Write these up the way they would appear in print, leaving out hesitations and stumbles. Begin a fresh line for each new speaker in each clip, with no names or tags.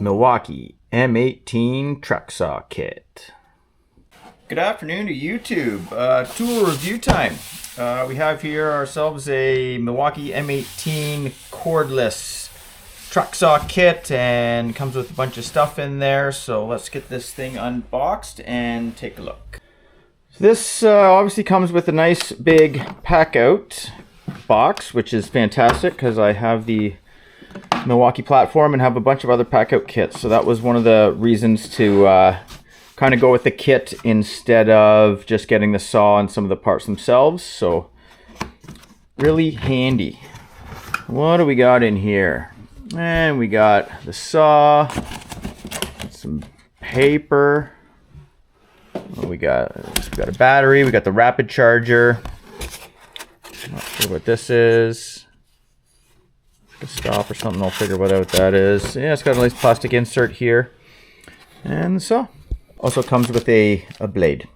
Milwaukee M18 truck saw kit. Good afternoon to YouTube. Tool review time. We have here ourselves a Milwaukee M18 cordless truck saw kit, and comes with a bunch of stuff in there. So let's get this thing unboxed and take a look. This obviously comes with a nice big pack out box, which is fantastic because I have the Milwaukee platform and have a bunch of other pack out kits. So that was one of the reasons to kind of go with the kit instead of just getting the saw and some of the parts themselves. So really handy. What do we got in here? And we got the saw, some paper. We got a battery, we got the rapid charger. Not sure what this is. A stop or something, I'll figure what out that is. Yeah, it's got a nice plastic insert here. And the saw. Also comes with a blade.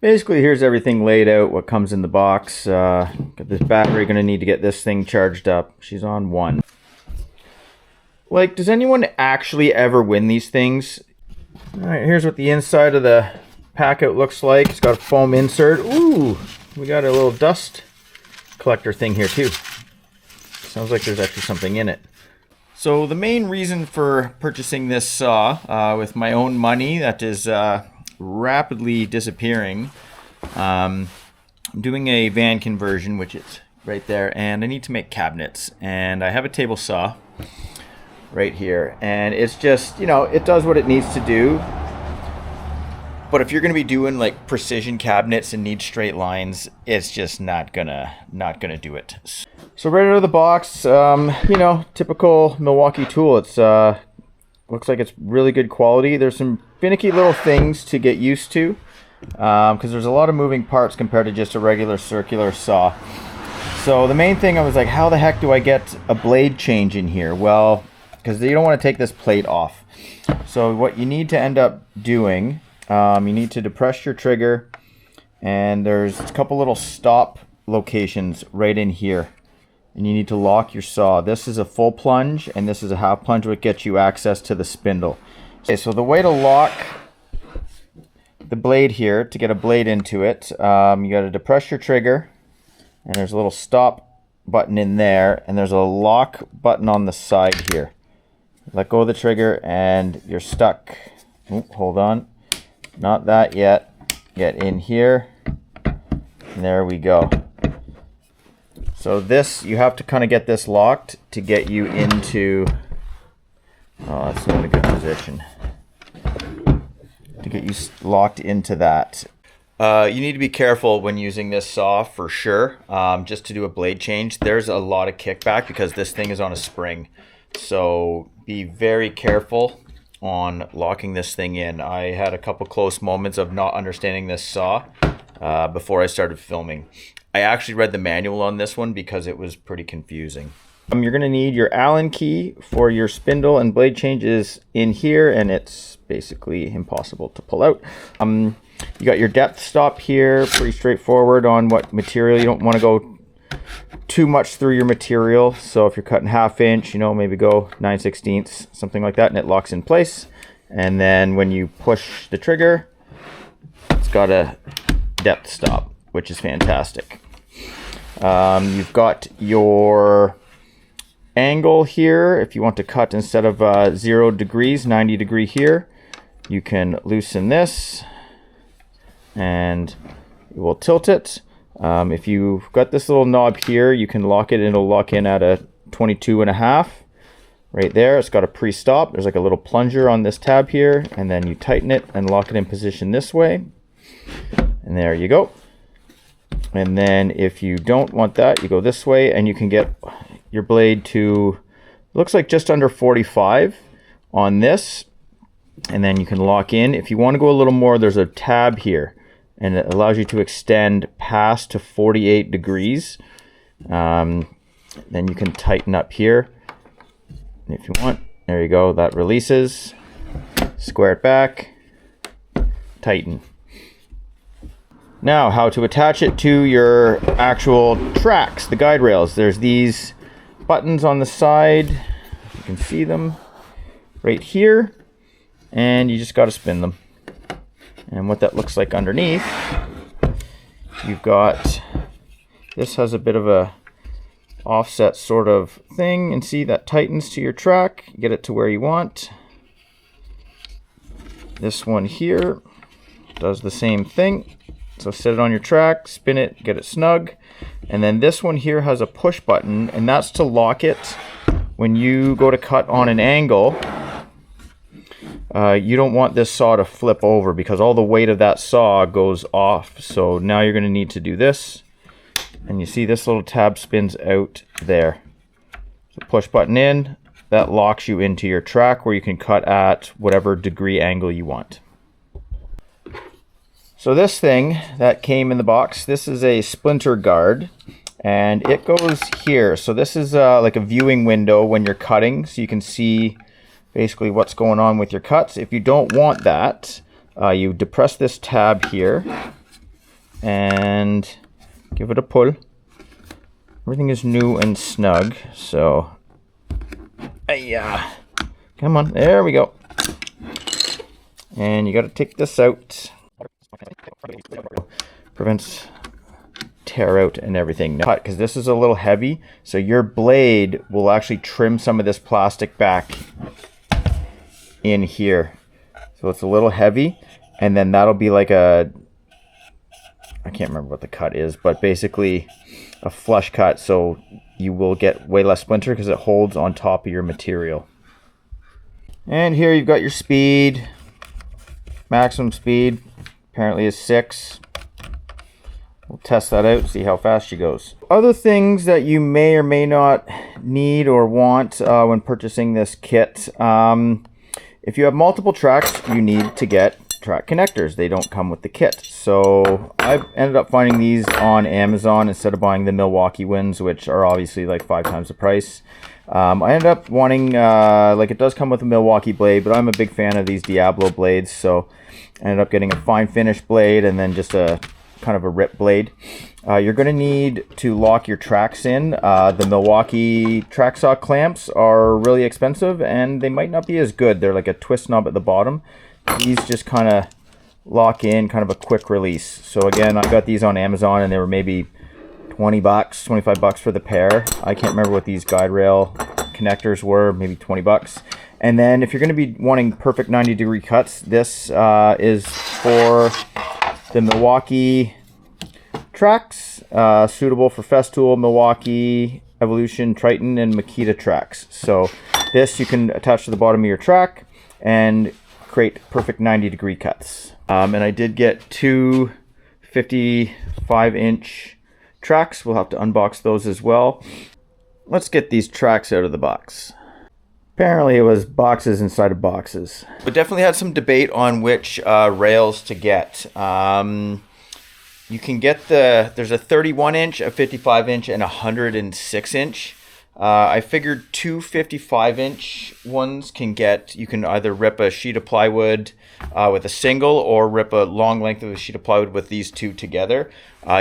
Basically, here's everything laid out, what comes in the box. Got this battery, gonna need to get this thing charged up. She's on 1. Like, does anyone actually ever win these things? Alright, here's what the inside of the pack out looks like. It's got a foam insert. Ooh, we got a little dust collector thing here too. Sounds like there's actually something in it. So the main reason for purchasing this saw with my own money that is rapidly disappearing, I'm doing a van conversion, which is right there, and I need to make cabinets, and I have a table saw right here, and it's just, you know, it does what it needs to do. But if you're going to be doing like precision cabinets and need straight lines, it's just not gonna do it. So right out of the box, you know, typical Milwaukee tool. It's looks like it's really good quality. There's some finicky little things to get used to because there's a lot of moving parts compared to just a regular circular saw. So the main thing, I was like, how the heck do I get a blade change in here? Well, because you don't want to take this plate off. So what you need to end up doing, you need to depress your trigger, and there's a couple little stop locations right in here, and you need to lock your saw. This is a full plunge and this is a half plunge, which gets you access to the spindle. Okay, so the way to lock the blade here, to get a blade into it, you got to depress your trigger, and there's a little stop button in there, and there's a lock button on the side here. Let go of the trigger and you're stuck. Oop, hold on. Not that yet. Get in here. And there we go. So this, you have to kind of get this locked to get you into... Oh, that's not a good position. To get you locked into that. You need to be careful when using this saw for sure. Just to do a blade change, there's a lot of kickback because this thing is on a spring. So be very careful on locking this thing in. I had a couple close moments of not understanding this saw before I started filming. I actually read the manual on this one because it was pretty confusing. You're going to need your Allen key for your spindle and blade changes in here, and it's basically impossible to pull out. You got your depth stop here, pretty straightforward on what material. You don't want to go too much through your material, so if you're cutting 1/2 inch, you know, maybe go 9/16, something like that, and it locks in place. And then when you push the trigger, it's got a depth stop, which is fantastic. You've got your angle here. If you want to cut instead of 0 degrees, 90 degree here, you can loosen this and it will tilt it. If you've got this little knob here, you can lock it and it'll lock in at a 22.5 right there. It's got a pre-stop. There's like a little plunger on this tab here, and then you tighten it and lock it in position this way, and there you go. And then if you don't want that, you go this way and you can get your blade to, looks like just under 45 on this, and then you can lock in. If you want to go a little more, there's a tab here, and it allows you to extend past to 48 degrees. Then you can tighten up here if you want. There you go, that releases. Square it back, tighten. Now, how to attach it to your actual tracks, the guide rails. There's these buttons on the side, you can see them. right here, and you just got to spin them. And what that looks like underneath, you've got, this has a bit of a offset sort of thing, and see that tightens to your track, get it to where you want. This one here does the same thing. So set it on your track, spin it, get it snug. And then this one here has a push button, and that's to lock it when you go to cut on an angle. You don't want this saw to flip over because all the weight of that saw goes off. So now you're going to need to do this. And you see this little tab spins out there. So push button in, that locks you into your track where you can cut at whatever degree angle you want. So this thing that came in the box, this is a splinter guard, and it goes here. So this is like a viewing window when you're cutting, so you can see basically what's going on with your cuts. If you don't want that, you depress this tab here and give it a pull. Everything is new and snug, so come on, there we go. And you got to take this out. Prevents tear out and everything. Because this is a little heavy, so your blade will actually trim some of this plastic back in here. So it's a little heavy, and then that'll be like a, I can't remember what the cut is, but basically a flush cut, so you will get way less splinter because it holds on top of your material. And here you've got your speed. Maximum speed apparently is 6. We'll test that out, see how fast she goes. Other things that you may or may not need or want when purchasing this kit. If you have multiple tracks, you need to get track connectors. They don't come with the kit. So I've ended up finding these on Amazon instead of buying the Milwaukee ones, which are obviously like 5 times the price. I ended up wanting, like it does come with a Milwaukee blade, but I'm a big fan of these Diablo blades, so I ended up getting a fine finish blade and then just a kind of a rip blade. You're going to need to lock your tracks in. The Milwaukee track saw clamps are really expensive and they might not be as good. They're like a twist knob at the bottom. These just kind of lock in, kind of a quick release. So again, I got these on Amazon and they were maybe 20 bucks, 25 bucks for the pair. I can't remember what these guide rail connectors were, maybe 20 bucks. And then if you're going to be wanting perfect 90-degree cuts, this is for the Milwaukee tracks, suitable for Festool, Milwaukee, Evolution, Triton, and Makita tracks. So this you can attach to the bottom of your track and create perfect 90-degree cuts. And I did get 2 55-inch tracks. We'll have to unbox those as well. Let's get these tracks out of the box. Apparently it was boxes inside of boxes. But definitely had some debate on which rails to get. You can get there's a 31-inch, a 55-inch, and a 106-inch. I figured 2 55-inch ones you can either rip a sheet of plywood with a single or rip a long length of a sheet of plywood with these two together.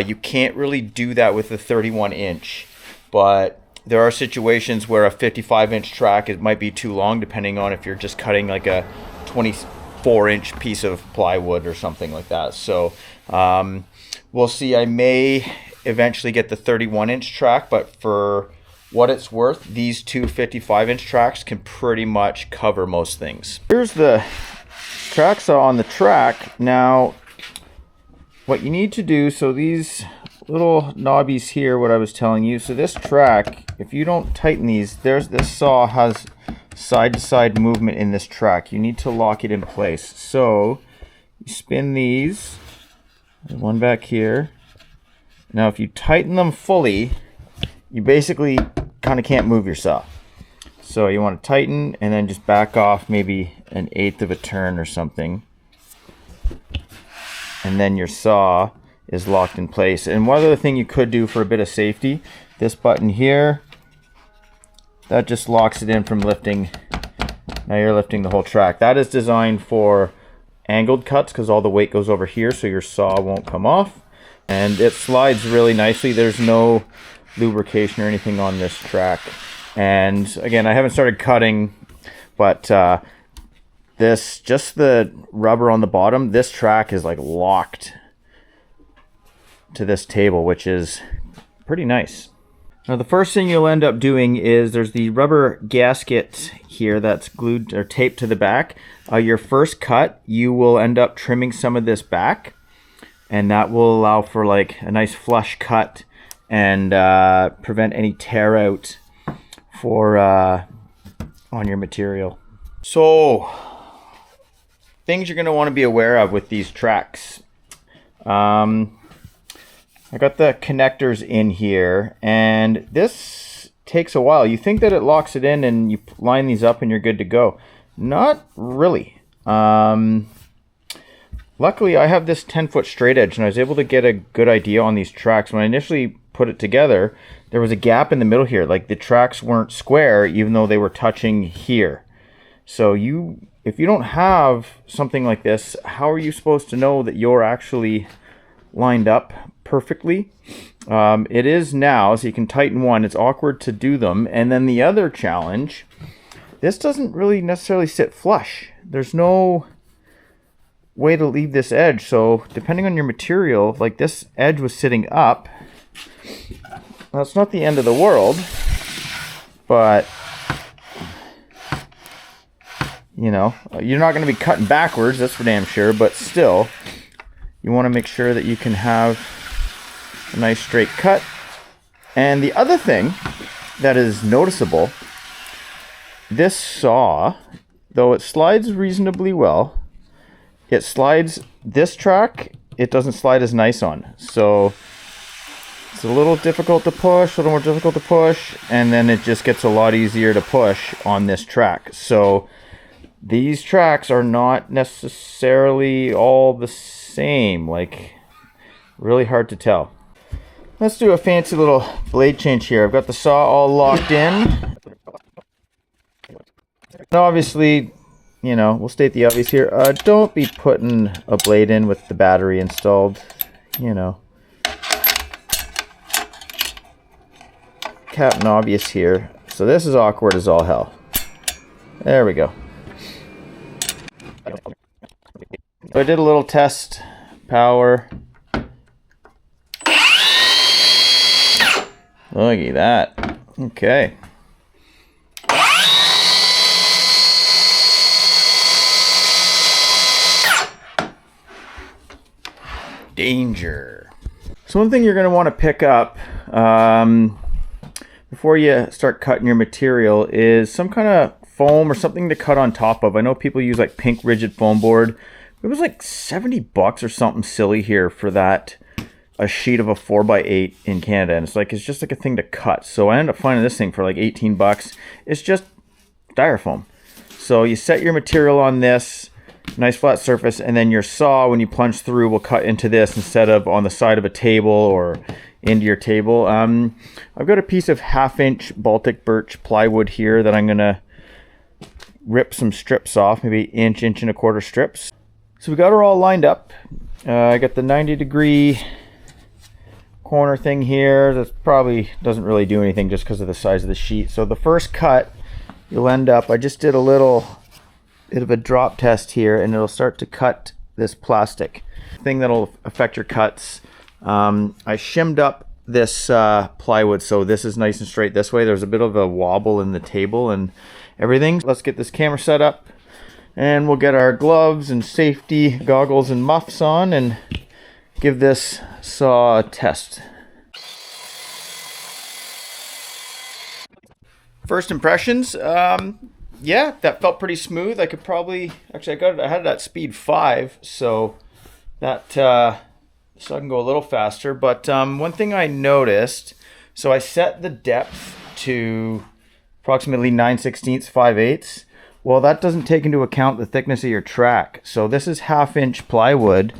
You can't really do that with the 31-inch, but there are situations where a 55-inch track, it might be too long depending on if you're just cutting like a 24-inch piece of plywood or something like that. So we'll see. I may eventually get the 31-inch track, but for what it's worth, these 2 55-inch tracks can pretty much cover most things. Here's the track saw on the track. Now, what you need to do, so these little knobbies here, what I was telling you, so this track, if you don't tighten these, this saw has side-to-side movement in this track. You need to lock it in place. So you spin these, there's one back here. Now if you tighten them fully, you basically kind of can't move your saw. So you want to tighten and then just back off maybe 1/8 of a turn or something. And then your saw is locked in place. And one other thing you could do for a bit of safety, this button here, that just locks it in from lifting. Now you're lifting the whole track. That is designed for angled cuts because all the weight goes over here so your saw won't come off. And it slides really nicely. There's no lubrication or anything on this track. And again, I haven't started cutting, but this, just the rubber on the bottom, this track is like locked to this table, which is pretty nice. Now the first thing you'll end up doing is there's the rubber gasket here that's glued or taped to the back. Your first cut, you will end up trimming some of this back, and that will allow for like a nice flush cut and prevent any tear out for on your material. So things you're going to want to be aware of with these tracks. I got the connectors in here, and this takes a while. You think that it locks it in and you line these up and you're good to go. Not really. Luckily, I have this 10-foot straight edge, and I was able to get a good idea on these tracks. When I initially put it together, there was a gap in the middle here. Like the tracks weren't square, even though they were touching here. So if you don't have something like this, how are you supposed to know that you're actually lined up perfectly? It is now, so you can tighten one. It's awkward to do them. And then the other challenge, this doesn't really necessarily sit flush. There's no way to leave this edge. So depending on your material, like this edge was sitting up. Well, it's not the end of the world, but you know, you're not going to be cutting backwards, that's for damn sure, but still, you want to make sure that you can have a nice straight cut. And the other thing that is noticeable, this saw, though it slides reasonably well, it slides this track, it doesn't slide as nice on. So it's a little difficult to push, a little more difficult to push, and then it just gets a lot easier to push on this track. So these tracks are not necessarily all the same, like really hard to tell. Let's do a fancy little blade change here. I've got the saw all locked in. Now obviously, you know, we'll state the obvious here. Don't be putting a blade in with the battery installed, you know. Captain Obvious here. So this is awkward as all hell. There we go. So I did a little test power. Look at that. Okay. Danger. So one thing you're going to want to pick up before you start cutting your material is some kind of foam or something to cut on top of. I know people use like pink rigid foam board. It was like $70 or something silly here for that, a sheet of a 4x8 in Canada, and it's just like a thing to cut. So I ended up finding this thing for like $18. It's just styrofoam. So you set your material on this nice flat surface, and then your saw, when you plunge through, will cut into this instead of on the side of a table or into your table. I've got a piece of 1/2-inch Baltic birch plywood here that I'm gonna rip some strips off, maybe inch and a quarter strips. So we got her all lined up. I got the 90-degree corner thing here. That probably doesn't really do anything just because of the size of the sheet. So the first cut, you'll end up, I just did a little bit of a drop test here, and it'll start to cut this plastic thing that'll affect your cuts. I shimmed up this plywood, so this is nice and straight this way. There's a bit of a wobble in the table and everything. Let's get this camera set up, and we'll get our gloves and safety goggles and muffs on and give this saw a test. First impressions, yeah, that felt pretty smooth. I could probably, actually I had it at speed 5, so that, so I can go a little faster. But one thing I noticed, so I set the depth to approximately 9/16, 5/8. Well, that doesn't take into account the thickness of your track. So this is 1/2-inch plywood,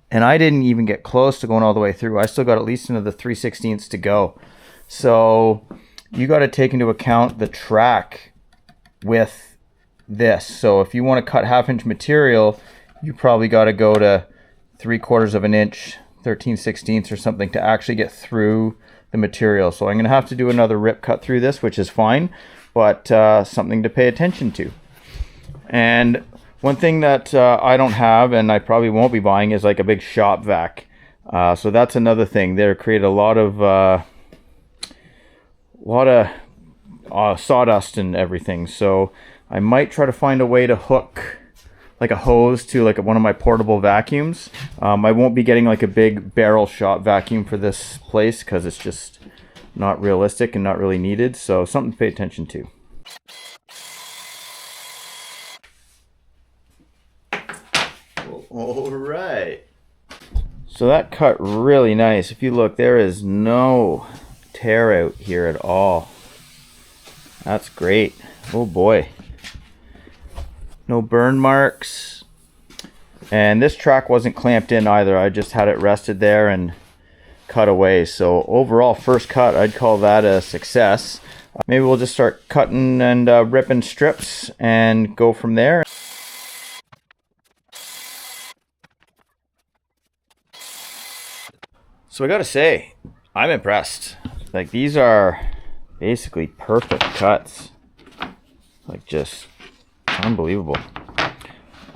and I didn't even get close to going all the way through. I still got at least into the 3/16 to go. So you got to take into account the track with this. So if you want to cut 1/2-inch material, you probably got to go to 3/4 of an inch, 13/16 or something to actually get through the material. So I'm going to have to do another rip cut through this, which is fine, but something to pay attention to. And One thing that I don't have, and I probably won't be buying, is like a big shop vac. So that's another thing. They create a lot of sawdust and everything. So I might try to find a way to hook like a hose to like one of my portable vacuums. I won't be getting like a big barrel shop vacuum for this place because it's just not realistic and not really needed. So something to pay attention to. All right. So that cut really nice. If you look, there is no tear out here at all. That's great. Oh boy. No burn marks. And this track wasn't clamped in either. I just had it rested there and cut away. So overall, first cut, I'd call that a success. Maybe we'll just start cutting and ripping strips and go from there. So I gotta say, I'm impressed. Like, these are basically perfect cuts. Like, just unbelievable.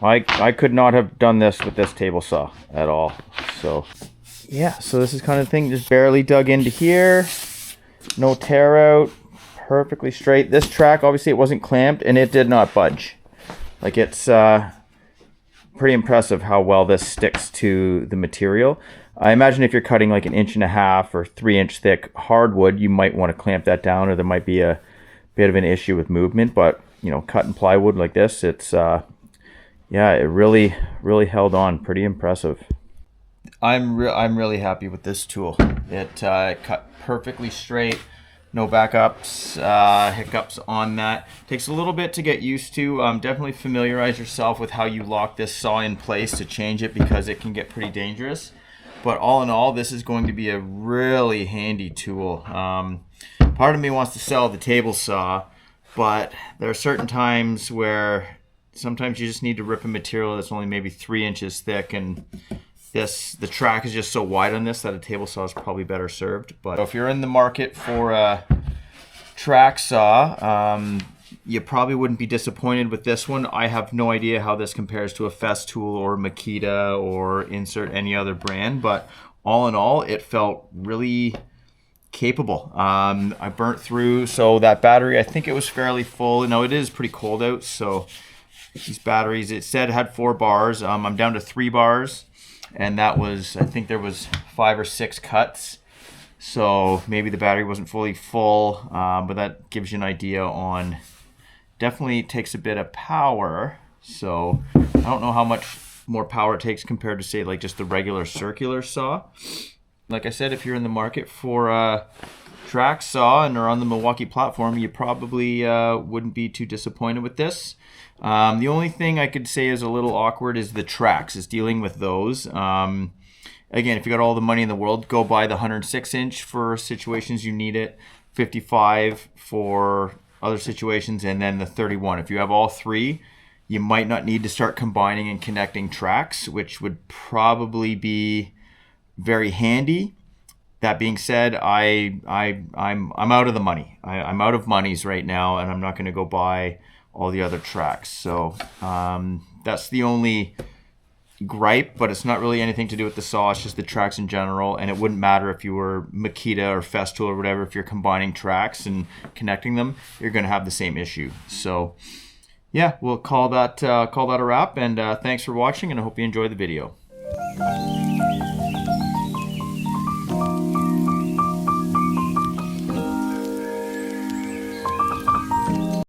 I could not have done this with this table saw at all. So yeah, so this is kind of thing, just barely dug into here. No tear out, perfectly straight. This track, obviously it wasn't clamped and it did not budge. Like, it's pretty impressive how well this sticks to the material. I imagine if you're cutting like 1.5 or 3 inch thick hardwood, you might want to clamp that down, or there might be a bit of an issue with movement. But you know, cutting plywood like this, it's yeah, it really held on. Pretty impressive. I'm really happy with this tool. It cut perfectly straight. No backups, hiccups on that. Takes a little bit to get used to. Definitely familiarize yourself with how you lock this saw in place to change it, because it can get pretty dangerous. But all in all, this is going to be a really handy tool. Part of me wants to sell the table saw, but there are certain times where sometimes you just need to rip a material that's only maybe 3 inches thick, and the track is just so wide on this that a table saw is probably better served. But if you're in the market for a track saw, you probably wouldn't be disappointed with this one. I have no idea how this compares to a Festool or Makita or insert any other brand, but all in all, it felt really capable. I burnt through, so that battery, I think it was fairly full. Now, it is pretty cold out, so these batteries, it said it had 4 bars. I'm down to 3 bars, and that was, I think there was 5 or 6 cuts. So maybe the battery wasn't fully full, but that gives you an idea on, definitely takes a bit of power. So I don't know how much more power it takes compared to, say, like just the regular circular saw. Like I said, if you're in the market for a track saw and are on the Milwaukee platform, you probably wouldn't be too disappointed with this. The only thing I could say is a little awkward is the tracks, is dealing with those. Again, if you got all the money in the world, go buy the 106 inch for situations you need it, 55 for other situations, and then the 31. If you have all 3, you might not need to start combining and connecting tracks, which would probably be very handy. That being said, I'm out of the money. I'm out of monies right now, and I'm not going to go buy all the other tracks. So that's the only gripe, but it's not really anything to do with the saw. It's just the tracks in general, and it wouldn't matter if you were Makita or Festool or whatever. If you're combining tracks and connecting them, you're going to have the same issue. So yeah, we'll call that a wrap, and thanks for watching, and I hope you enjoyed the video.